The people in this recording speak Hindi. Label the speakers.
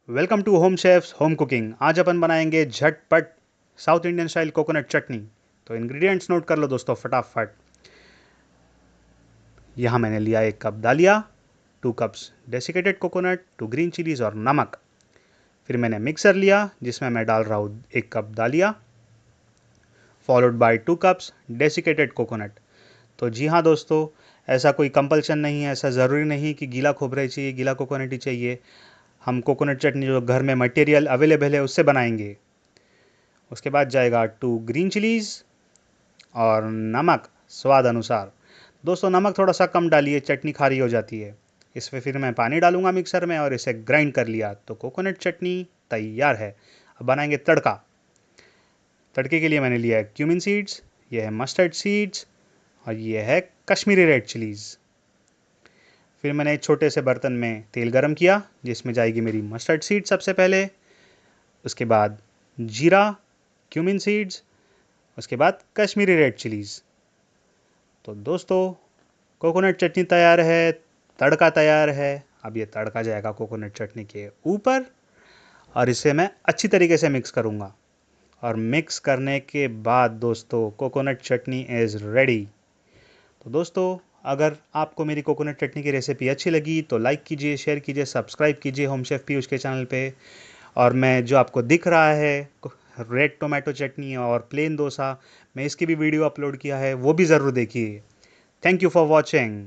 Speaker 1: Welcome to home chefs home cooking. आज अपन बनाएंगे झटपट south Indian style coconut chutney. तो इंग्रेडिएंट्स नोट कर लो दोस्तों फटाफट। यहाँ मैंने लिया 1 कप दालिया, 2 cups desiccated coconut, 2 green chillies और नमक। फिर मैंने मिक्सर लिया जिसमें मैं डाल रहा हूँ 1 कप दालिया followed by 2 cups desiccated coconut. तो जी हाँ दोस्तों, ऐसा कोई कंपल्शन नहीं है, ऐसा ज़रूरी नहीं कि गीला खोबरा ही चाहिए, गीला कोकोनट ही चाहिए। हम कोकोनट चटनी जो घर में मटेरियल अवेलेबल है उससे बनाएंगे। उसके बाद जाएगा 2 ग्रीन चिलीज़ और नमक स्वाद अनुसार। दोस्तों नमक थोड़ा सा कम डालिए, चटनी खारी हो जाती है। इसमें फिर मैं पानी डालूंगा मिक्सर में और इसे ग्राइंड कर लिया तो कोकोनट चटनी तैयार है। अब बनाएंगे तड़का। तड़के के लिए मैंने लिया है क्यूमिन सीड्स, यह है मस्टर्ड सीड्स और यह है कश्मीरी रेड चिलीज़। फिर मैंने एक छोटे से बर्तन में तेल गरम किया जिसमें जाएगी मेरी मस्टर्ड सीड सबसे पहले, उसके बाद जीरा, क्यूमिन सीड्स, उसके बाद कश्मीरी रेड चिलीज़। तो दोस्तों कोकोनट चटनी तैयार है, तड़का तैयार है। अब ये तड़का जाएगा कोकोनट चटनी के ऊपर और इसे मैं अच्छी तरीके से मिक्स करूँगा। और मिक्स करने के बाद दोस्तों कोकोनट चटनी इज़ रेडी। तो दोस्तों अगर आपको मेरी कोकोनट चटनी की रेसिपी अच्छी लगी तो लाइक कीजिए, शेयर कीजिए, सब्सक्राइब कीजिए होम शेफ पीयूष के चैनल पे। और मैं जो आपको दिख रहा है रेड टोमेटो चटनी और प्लेन डोसा, मैं इसकी भी वीडियो अपलोड किया है, वो भी ज़रूर देखिए। Thank you for watching.